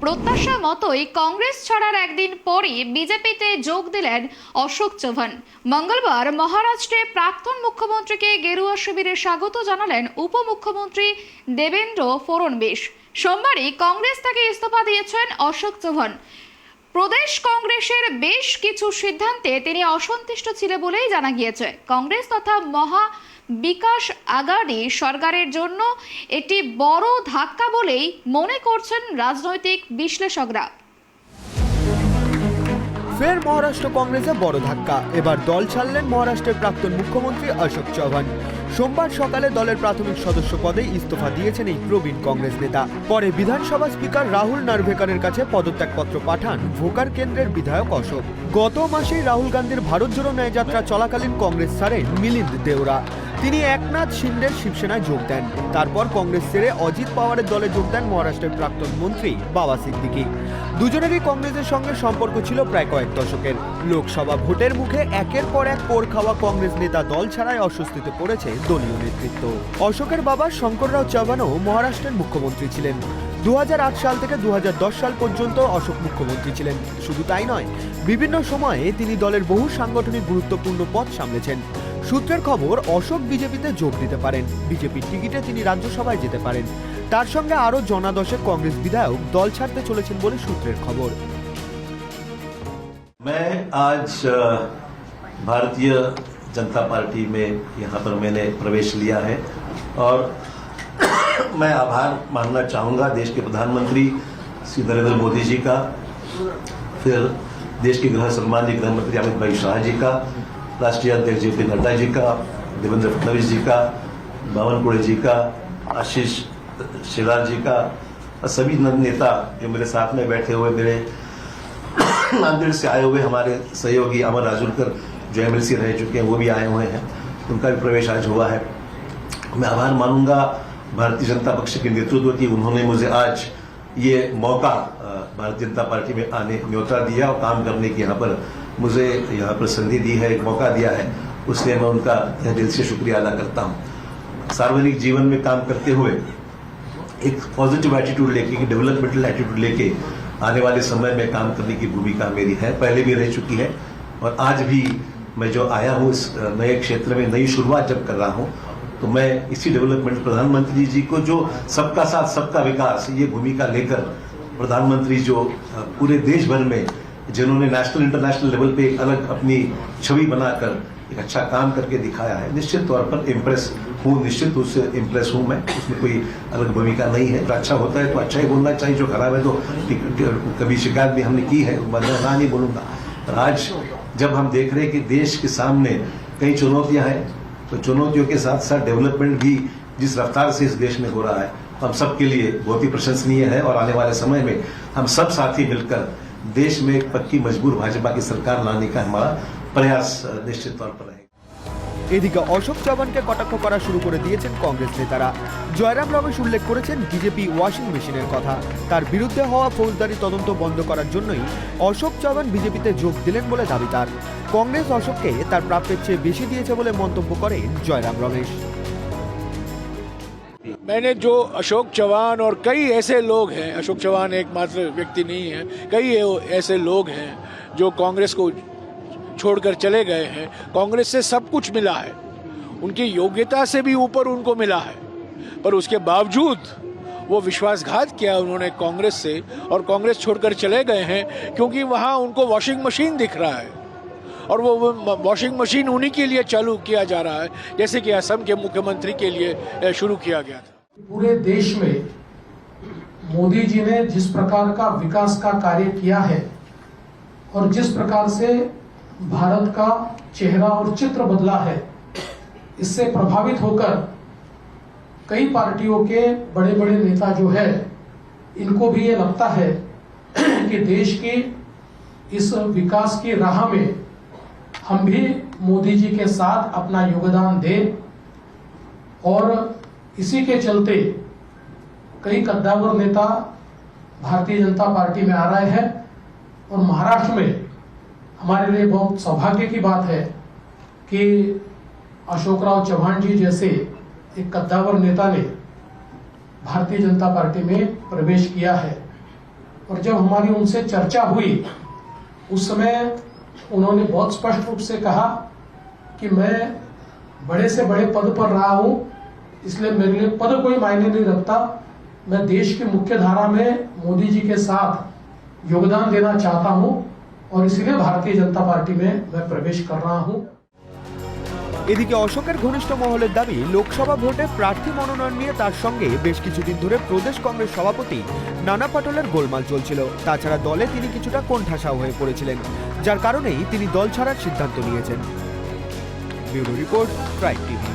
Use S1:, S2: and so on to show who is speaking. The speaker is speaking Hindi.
S1: প্রত্যাশা মতোই কংগ্রেস ছাড়ার একদিন পরই বিজেপিতে যোগ দিলেন অশোক চৌহান। মঙ্গলবার মহারাষ্ট্রে প্রাক্তন মুখ্যমন্ত্রীকে গেরুয়া শিবিরে স্বাগত জানালেন উপমুখ্যমন্ত্রী দেবেন্দ্র ফড়নবিস। সোমবারই কংগ্রেস থেকে ইস্তফা দিয়েছেন অশোক চৌহান। প্রদেশ কংগ্রেসের বেশ কিছু সিদ্ধান্তে তিনি অসন্তুষ্ট ছিলেন বলেই জানা গিয়েছে। কংগ্রেস তথা মহা বিকাশ আগামী সরকারের জন্য এটি বড় ধাক্কা বলেই মনে করছেন রাজনৈতিক বিশ্লেষকরা।
S2: ফের মহারাষ্ট্র কংগ্রেসে বড় ধাক্কা। এবার দল ছাড়লেন মহারাষ্ট্রের প্রাক্তন মুখ্যমন্ত্রী অশোক চৌহান। সোমবার সকালে দলের প্রাথমিক সদস্য পদে ইস্তফা দিয়েছেন এই প্রবীণ কংগ্রেস নেতা। পরে বিধানসভা স্পিকার রাহুল নার্ভেকারের কাছে পদত্যাগপত্র পাঠান ভোকার কেন্দ্রের বিধায়ক অশোক। গত মাসেই রাহুল গান্ধীর ভারত জোড়ো ন্যায় যাত্রা চলাকালীন কংগ্রেস ছাড়েন মিলিন্দ দেওরা। তিনি একনাথ শিন্ডের শিবসেনায় যোগ দেন। তারপর কংগ্রেস ছেড়ে অজিত পাওয়ারের দলে যোগ দেন মহারাষ্ট্রের প্রাক্তন মন্ত্রী বাবা সিদ্দিকি। দুজনেরই কংগ্রেসের সঙ্গে সম্পর্ক ছিল প্রায় কয়েক দশকের। লোকসভা ভোটের মুখে একের পর এক পোড় খাওয়া কংগ্রেস নেতা দল ছাড়ায় অস্বস্তিতে পড়েছে দলীয় নেতৃত্ব। অশোকের বাবা শঙ্কররাও চৌহানও মহারাষ্ট্রের মুখ্যমন্ত্রী ছিলেন। 2008 সাল থেকে 2010 সাল পর্যন্ত অশোক মুখ্যমন্ত্রী ছিলেন। শুধু তাই নয়, বিভিন্ন সময়ে তিনি দলের বহু সাংগঠনিক গুরুত্বপূর্ণ পদ সামলেছেন। সূত্রের খবর, অশোক বিজেপিতে যোগ দিতে পারেন। বিজেপির টিকিটে তিনি রাজ্যসভায় যেতে পারেন। তার সঙ্গে আরও জনাদশেক কংগ্রেস বিধায়ক দল ছাড়তে চলেছেন বলে সূত্রের খবর।
S3: मैं आज भारतीय जनता पार्टी में यहाँ पर मैंने प्रवेश लिया है और मैं आभार मानना चाहूँगा देश के प्रधानमंत्री श्री नरेंद्र मोदी जी का, फिर देश के सम्मानीय गृह मंत्री अमित भाई शाह जी का, राष्ट्रीय अध्यक्ष JP नड्डा जी का, देवेंद्र फडणवीस जी का, बावनकुळे जी का, आशीष शेलार जी का और सभी नेता जो मेरे साथ में बैठे हुए, मेरे नांदेड़ से आए हुए हमारे सहयोगी अमर राजूरकर जो MLC रह चुके हैं वो भी आए हुए हैं, उनका भी प्रवेश आज हुआ है। मैं आभार मानूंगा भारतीय जनता पक्ष के नेतृत्व की, उन्होंने मुझे आज ये मौका भारतीय जनता पार्टी में आने न्योता दिया और काम करने की यहाँ पर मुझे यहाँ पर संधि दी है, एक मौका दिया है, उसलिए मैं उनका दिल से शुक्रिया अदा करता हूँ। सार्वजनिक जीवन में काम करते हुए एक पॉजिटिव एटीट्यूड लेके, डेवलपमेंटल एटीट्यूड लेके आने वाले समय में काम करने की भूमिका मेरी है, पहले भी रह चुकी है और आज भी मैं जो आया हूँ इस नए क्षेत्र में नई शुरुआत जब कर रहा हूँ तो मैं इसी डेवलपमेंट प्रधानमंत्री जी को जो सबका साथ सबका विकास ये भूमिका लेकर प्रधानमंत्री जो पूरे देश भर में जिन्होंने नेशनल इंटरनेशनल लेवल पे एक अलग अपनी छवि बनाकर एक अच्छा काम करके दिखाया है, निश्चित तौर पर इम्प्रेस हूँ, निश्चित रूप से इम्प्रेस हूँ मैं। उसमें कोई अलग भूमिका नहीं है। तो अच्छा होता है तो अच्छा ही बोलना चाहिए, जो खराब है तो कभी शिकायत भी हमने की है, मैं ना नहीं बोलूँगा। पर आज जब हम देख रहे हैं कि देश के सामने कई चुनौतियाँ हैं, तो चुनौतियों के साथ साथ डेवलपमेंट भी जिस रफ्तार से इस देश में हो रहा है हम सबके लिए बहुत ही प्रशंसनीय है और आने वाले समय में हम सब साथी मिलकर देश में एक पक्की मजबूर भाजपा की सरकार लाने का हमारा प्रयास निश्चित तौर पर है।
S2: এদিকে অশোক চৌহানকে কটাক্ষ করা শুরু করে দিয়েছেন কংগ্রেস নেতারা। জয়রাম রমেশ উল্লেখ করেছেন বিজেপি ওয়াশিং মেশিনের কথা। তার বিরুদ্ধে হওয়া ফৌজদারি তদন্ত বন্ধ করার জন্যই অশোক চৌহান বিজেপিতে যোগ দিলেন বলে দাবি তার। কংগ্রেস অশোককে তার প্রাপ্যের চেয়ে বেশি দিয়েছে বলে মন্তব্য করেন জয়রাম রমেশ।
S4: मैंने जो अशोक चौहान और कई ऐसे लोग हैं, अशोक चौहान एकमात्र व्यक्ति नहीं है, कई ऐसे लोग हैं जो कांग्रेस को छोड़कर चले गए हैं। कांग्रेस से सब कुछ मिला है, उनकी योग्यता से भी ऊपर उनको मिला है, पर उसके बावजूद वो विश्वासघात किया उन्होंने कांग्रेस से और कांग्रेस छोड़कर चले गए हैं क्योंकि वहाँ उनको वॉशिंग मशीन दिख रहा है और वो वॉशिंग मशीन उन्हीं के लिए चालू किया जा रहा है जैसे कि असम के मुख्यमंत्री के लिए शुरू किया गया था।
S5: पूरे देश में मोदी जी ने जिस प्रकार का विकास का कार्य किया है और जिस प्रकार से भारत का चेहरा और चित्र बदला है, इससे प्रभावित होकर कई पार्टियों के बड़े बड़े नेता जो है इनको भी ये लगता है कि देश की इस विकास की राह में हम भी मोदी जी के साथ अपना योगदान दें और इसी के चलते कई कद्दावर नेता भारतीय जनता पार्टी में आ रहे हैं और महाराष्ट्र में हमारे लिए बहुत सौभाग्य की बात है कि अशोकराव चौहान जी जैसे एक कद्दावर नेता ने भारतीय जनता पार्टी में प्रवेश किया है। और जब हमारी उनसे चर्चा हुई उस समय उन्होंने बहुत स्पष्ट रूप से कहा कि मैं बड़े से बड़े पद पर रहा हूं, इसलिए मेरे लिए पद कोई मायने नहीं रखता। मैं देश की मुख्य धारा में मोदी जी के साथ योगदान देना चाहता हूं और इसलिए भारतीय जनता पार्टी में मैं प्रवेश कर रहा हूं।
S2: এদিকে অশোকের ঘনিষ্ঠ মহলের দাবি, লোকসভা ভোটে প্রার্থী মনোনয়ন নিয়ে তার সঙ্গে বেশ কিছুদিন ধরে প্রদেশ কংগ্রেস সভাপতি নানা পাটোলের গোলমাল চলছিল। তাছাড়া দলে তিনি কিছুটা কোণঠাসা হয়ে পড়েছিলেন, যার কারণেই তিনি দল ছাড়ার সিদ্ধান্ত নিয়েছেন। Bureau report, tribe TV.